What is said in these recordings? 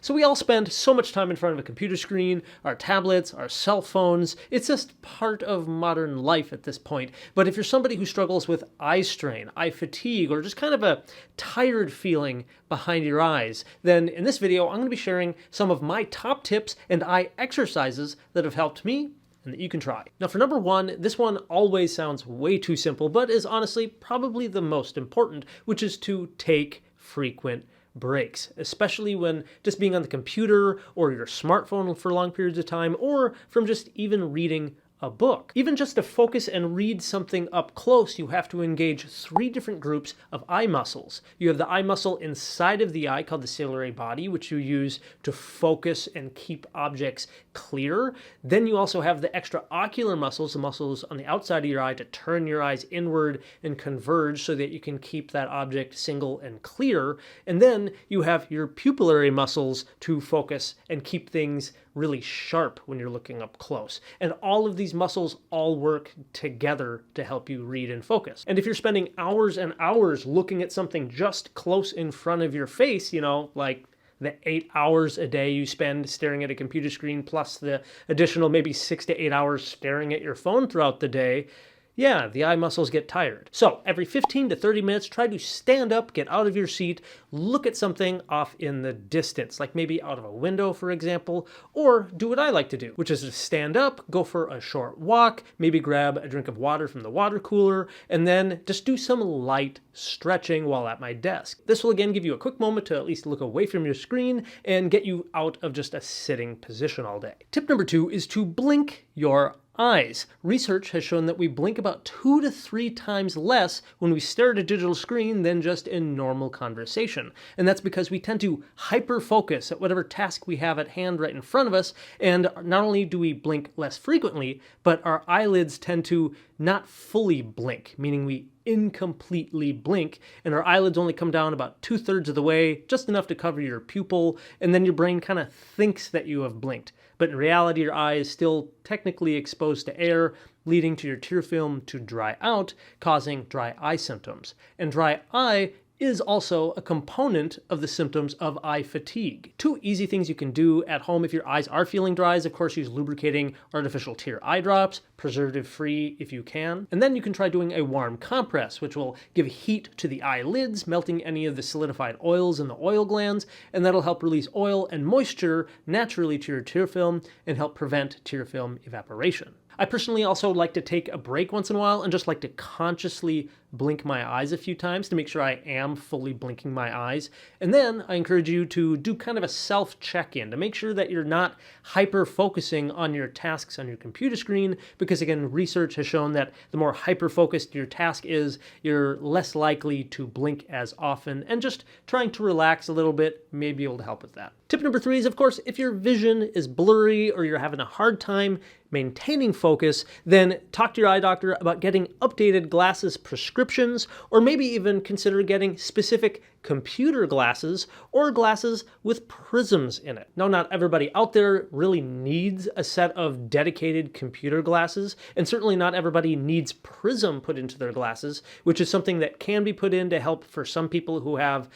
So we all spend so much time in front of a computer screen, our tablets, our cell phones. It's just part of modern life at this point. But if you're somebody who struggles with eye strain, eye fatigue, or just kind of a tired feeling behind your eyes, then in this video, I'm going to be sharing some of my top tips and eye exercises that have helped me and that you can try. Now for number one, this one always sounds way too simple, but is honestly probably the most important, which is to take frequent breaks, especially when just being on the computer or your smartphone for long periods of time, or from just even reading a book. Even just to focus and read something up close, you have to engage 3 different groups of eye muscles. You have the eye muscle inside of the eye called the ciliary body, which you use to focus and keep objects clear. Then you also have the extraocular muscles, the muscles on the outside of your eye to turn your eyes inward and converge so that you can keep that object single and clear. And then you have your pupillary muscles to focus and keep things really sharp when you're looking up close. And all of these muscles all work together to help you read and focus. And if you're spending hours and hours looking at something just close in front of your face, like the 8 hours a day you spend staring at a computer screen, plus the additional maybe 6 to 8 hours staring at your phone throughout the day, yeah, the eye muscles get tired. So every 15 to 30 minutes, try to stand up, get out of your seat, look at something off in the distance, like maybe out of a window, for example, or do what I like to do, which is to stand up, go for a short walk, maybe grab a drink of water from the water cooler, and then just do some light stretching while at my desk. This will again give you a quick moment to at least look away from your screen and get you out of just a sitting position all day. Tip number 2 is to blink your eyes. Research has shown that we blink about 2 to 3 times less when we stare at a digital screen than just in normal conversation. And that's because we tend to hyper-focus at whatever task we have at hand right in front of us, and not only do we blink less frequently, but our eyelids tend to not fully blink, meaning we incompletely blink, and our eyelids only come down about 2/3 of the way, just enough to cover your pupil, and then your brain kind of thinks that you have blinked. But in reality, your eye is still technically exposed to air, leading to your tear film to dry out, causing dry eye symptoms. And dry eye is also a component of the symptoms of eye fatigue. 2 easy things you can do at home if your eyes are feeling dry is, of course, use lubricating artificial tear eye drops, preservative-free if you can. And then you can try doing a warm compress, which will give heat to the eyelids, melting any of the solidified oils in the oil glands, and that'll help release oil and moisture naturally to your tear film and help prevent tear film evaporation. I personally also like to take a break once in a while and just like to consciously blink my eyes a few times to make sure I am fully blinking my eyes. And then I encourage you to do kind of a self-check-in to make sure that you're not hyper-focusing on your tasks on your computer screen, because again, research has shown that the more hyper-focused your task is, you're less likely to blink as often, and just trying to relax a little bit may be able to help with that. Tip number 3 is, of course, if your vision is blurry or you're having a hard time maintaining focus, then talk to your eye doctor about getting updated glasses prescriptions, or maybe even consider getting specific computer glasses or glasses with prisms in it. Now, not everybody out there really needs a set of dedicated computer glasses, and certainly not everybody needs prism put into their glasses, which is something that can be put in to help for some people who have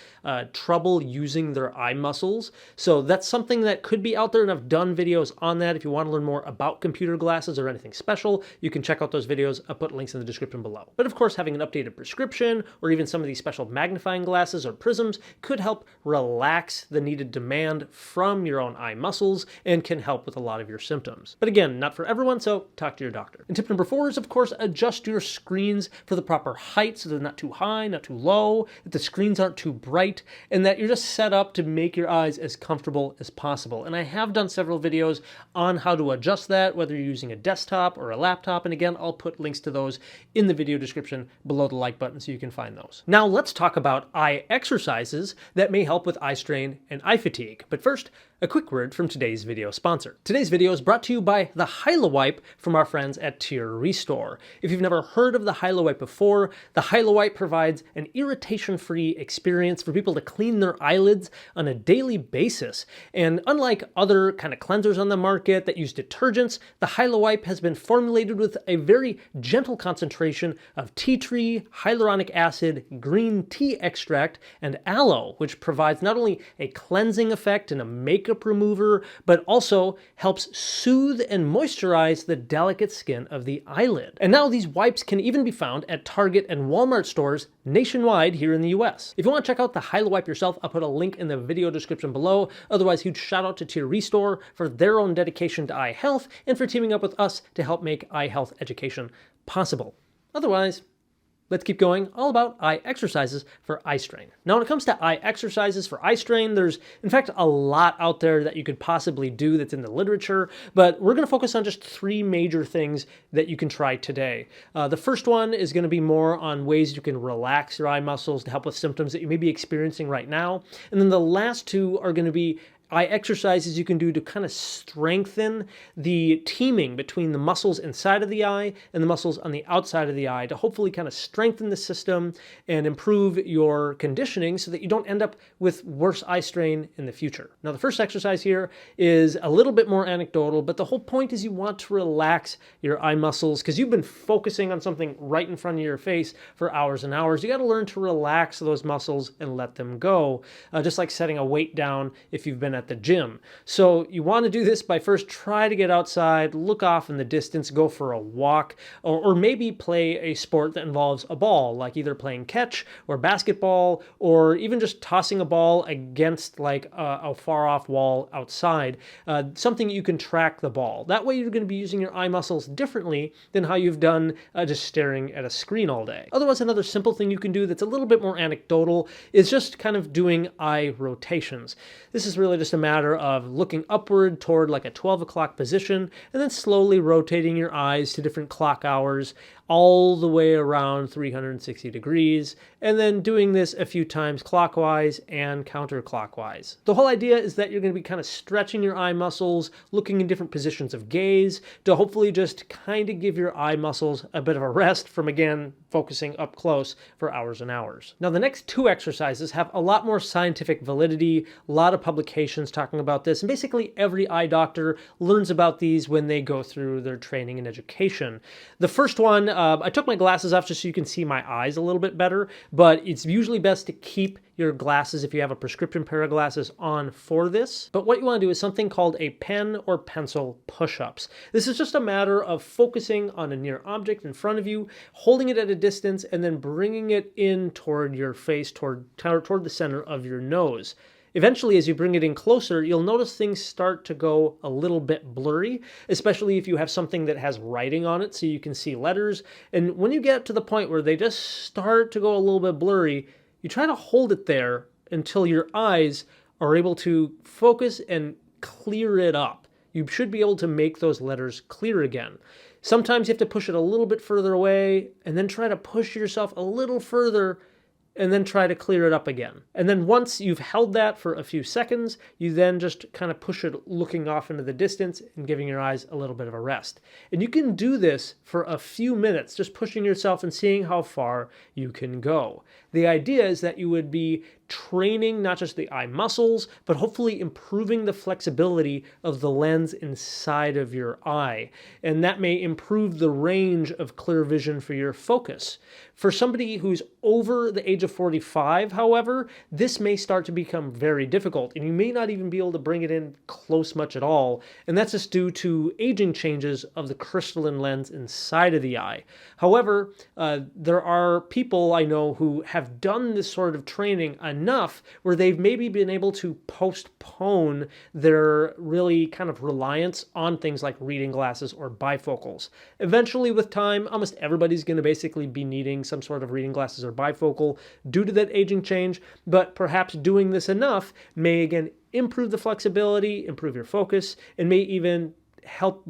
trouble using their eye muscles. So that's something that could be out there, and I've done videos on that. If you want to learn more about computer glasses or anything special, you can check out those videos. I'll put links in the description below. But of course, having an updated prescription or even some of these special magnifying glasses or prisms could help relax the needed demand from your own eye muscles and can help with a lot of your symptoms. But again, not for everyone, so talk to your doctor. And tip number 4 is, of course, adjust your screens for the proper height so they're not too high, not too low, that the screens aren't too bright, and that you're just set up to make your eyes as comfortable as possible. And I have done several videos on how to adjust that, whether you're using a desktop or a laptop, and again, I'll put links to those in the video description below the like button so you can find those. Now let's talk about eye exercises that may help with eye strain and eye fatigue. But first, a quick word from today's video sponsor. Today's video is brought to you by the HylaWipe from our friends at Tear Restore. If you've never heard of the HylaWipe before, the HylaWipe provides an irritation-free experience for people to clean their eyelids on a daily basis. And unlike other kind of cleansers on the market that use detergents, the HylaWipe has been formulated with a very gentle concentration of tea tree C, hyaluronic acid, green tea extract, and aloe, which provides not only a cleansing effect and a makeup remover, but also helps soothe and moisturize the delicate skin of the eyelid. And now these wipes can even be found at Target and Walmart stores nationwide here in the US. If you want to check out the HyaloWipe yourself, I'll put a link in the video description below. Otherwise, huge shout out to Tier Restore for their own dedication to eye health and for teaming up with us to help make eye health education possible. Otherwise, let's keep going, all about eye exercises for eye strain. Now, when it comes to eye exercises for eye strain, there's in fact a lot out there that you could possibly do that's in the literature, but we're going to focus on just 3 major things that you can try today. The first one is going to be more on ways you can relax your eye muscles to help with symptoms that you may be experiencing right now. And then the last 2 are going to be eye exercises you can do to kind of strengthen the teaming between the muscles inside of the eye and the muscles on the outside of the eye to hopefully kind of strengthen the system and improve your conditioning so that you don't end up with worse eye strain in the future. Now, the first exercise here is a little bit more anecdotal, but the whole point is you want to relax your eye muscles because you've been focusing on something right in front of your face for hours and hours. You got to learn to relax those muscles and let them go, just like setting a weight down if you've been at the gym. So you want to do this by first try to get outside, look off in the distance, go for a walk, or maybe play a sport that involves a ball, like either playing catch or basketball, or even just tossing a ball against like a far off wall outside, something you can track the ball. That way you're going to be using your eye muscles differently than how you've done just staring at a screen all day. Otherwise, another simple thing you can do that's a little bit more anecdotal is just kind of doing eye rotations. This is really just a matter of looking upward toward like a 12 o'clock position and then slowly rotating your eyes to different clock hours all the way around 360 degrees, and then doing this a few times clockwise and counterclockwise. The whole idea is that you're going to be kind of stretching your eye muscles, looking in different positions of gaze to hopefully just kind of give your eye muscles a bit of a rest from, again, focusing up close for hours and hours. Now, the next 2 exercises have a lot more scientific validity, a lot of publications talking about this, and basically every eye doctor learns about these when they go through their training and education. The first one, I took my glasses off just so you can see my eyes a little bit better, but it's usually best to keep your glasses, if you have a prescription pair of glasses, on for this. But what you want to do is something called a pen or pencil push-ups. This is just a matter of focusing on a near object in front of you, holding it at a distance, and then bringing it in toward your face, toward the center of your nose. Eventually, as you bring it in closer, you'll notice things start to go a little bit blurry, especially if you have something that has writing on it so you can see letters. And when you get to the point where they just start to go a little bit blurry, you try to hold it there until your eyes are able to focus and clear it up. You should be able to make those letters clear again. Sometimes you have to push it a little bit further away and then try to push yourself a little further and then try to clear it up again. And then once you've held that for a few seconds, you then just kind of push it looking off into the distance and giving your eyes a little bit of a rest. And you can do this for a few minutes, just pushing yourself and seeing how far you can go. The idea is that you would be training not just the eye muscles, but hopefully improving the flexibility of the lens inside of your eye. And that may improve the range of clear vision for your focus. For somebody who's over the age of 45, however, this may start to become very difficult, and you may not even be able to bring it in close much at all. And that's just due to aging changes of the crystalline lens inside of the eye. However, there are people I know who have done this sort of training enough where they've maybe been able to postpone their really kind of reliance on things like reading glasses or bifocals. Eventually, with time, almost everybody's going to basically be needing some sort of reading glasses or bifocal due to that aging change, but perhaps doing this enough may again improve the flexibility, improve your focus, and may even help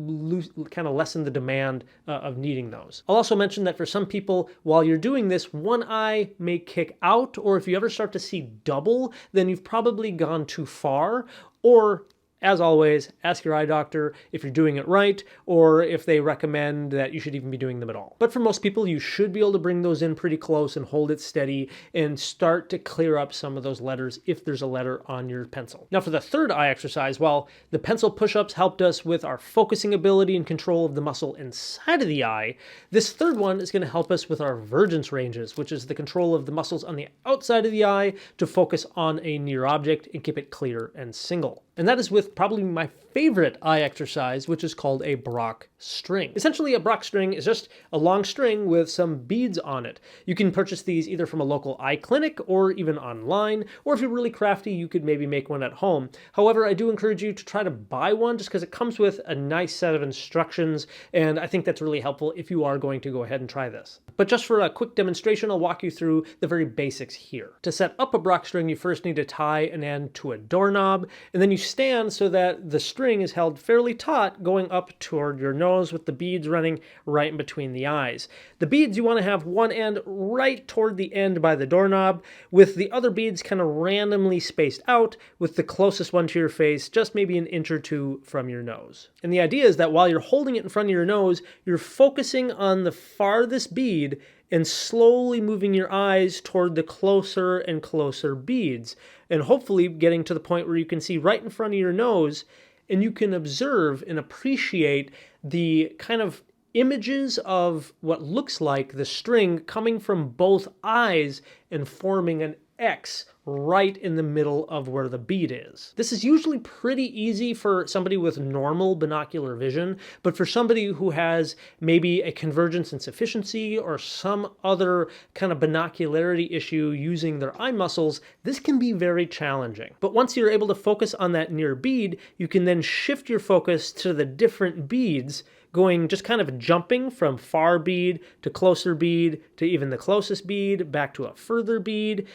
kind of lessen the demand of needing those. I'll also mention that for some people, while you're doing this, one eye may kick out, or if you ever start to see double, then you've probably gone too far, or as always, ask your eye doctor if you're doing it right, or if they recommend that you should even be doing them at all. But for most people, you should be able to bring those in pretty close and hold it steady and start to clear up some of those letters if there's a letter on your pencil. Now for the third eye exercise, well, the pencil push-ups helped us with our focusing ability and control of the muscle inside of the eye. This third one is going to help us with our vergence ranges, which is the control of the muscles on the outside of the eye to focus on a near object and keep it clear and single. And that is with probably my favorite eye exercise, which is called a Brock string. Essentially, a Brock string is just a long string with some beads on it. You can purchase these either from a local eye clinic or even online, or if you're really crafty, you could maybe make one at home. However, I do encourage you to try to buy one just because it comes with a nice set of instructions, and I think that's really helpful if you are going to go ahead and try this. But just for a quick demonstration, I'll walk you through the very basics here. To set up a Brock string, you first need to tie an end to a doorknob, and then you stand so that the string is held fairly taut going up toward your nose with the beads running right in between the eyes. The beads, you want to have one end right toward the end by the doorknob, with the other beads kind of randomly spaced out, with the closest one to your face just maybe an inch or two from your nose. And the idea is that while you're holding it in front of your nose, you're focusing on the farthest bead and slowly moving your eyes toward the closer and closer beads, and hopefully getting to the point where you can see right in front of your nose and you can observe and appreciate the kind of images of what looks like the string coming from both eyes and forming an X right in the middle of where the bead is. This is usually pretty easy for somebody with normal binocular vision, but for somebody who has maybe a convergence insufficiency or some other kind of binocularity issue using their eye muscles, this can be very challenging. But once you're able to focus on that near bead, you can then shift your focus to the different beads, going just kind of jumping from far bead to closer bead to even the closest bead back to a further bead.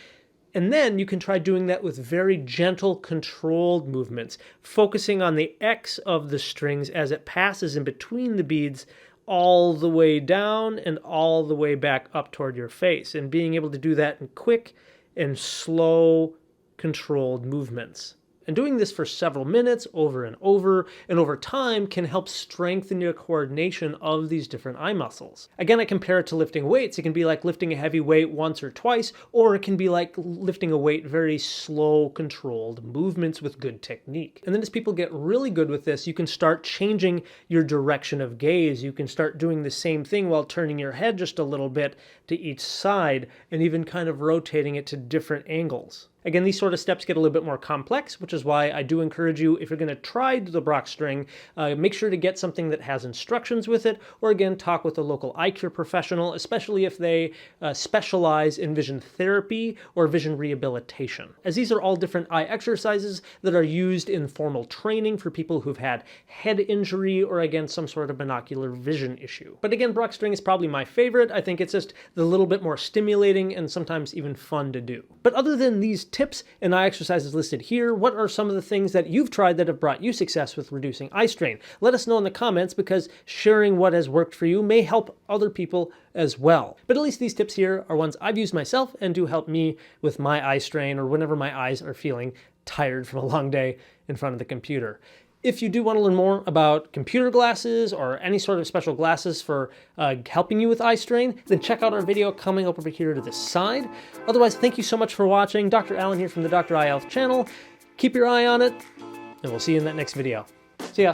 And then you can try doing that with very gentle, controlled movements, focusing on the X of the strings as it passes in between the beads all the way down and all the way back up toward your face, and being able to do that in quick and slow, controlled movements. And doing this for several minutes over and over time can help strengthen your coordination of these different eye muscles. Again, I compare it to lifting weights. It can be like lifting a heavy weight once or twice, or it can be like lifting a weight very slow, controlled movements with good technique. And then as people get really good with this, you can start changing your direction of gaze. You can start doing the same thing while turning your head just a little bit to each side and even kind of rotating it to different angles. Again, these sort of steps get a little bit more complex, which is why I do encourage you, if you're going to try the Brock string, make sure to get something that has instructions with it, or again, talk with a local eye care professional, especially if they specialize in vision therapy or vision rehabilitation, as these are all different eye exercises that are used in formal training for people who've had head injury or, again, some sort of binocular vision issue. But again, Brock string is probably my favorite. I think it's just a little bit more stimulating and sometimes even fun to do. But other than these tips and eye exercises listed here, what are some of the things that you've tried that have brought you success with reducing eye strain? Let us know in the comments, because sharing what has worked for you may help other people as well. But at least these tips here are ones I've used myself and do help me with my eye strain or whenever my eyes are feeling tired from a long day in front of the computer. If you do want to learn more about computer glasses or any sort of special glasses for helping you with eye strain, then check out our video coming up over here to the side. Otherwise, thank you so much for watching. Dr. Allen here from the Dr. Eye Health channel. Keep your eye on it, and we'll see you in that next video. See ya.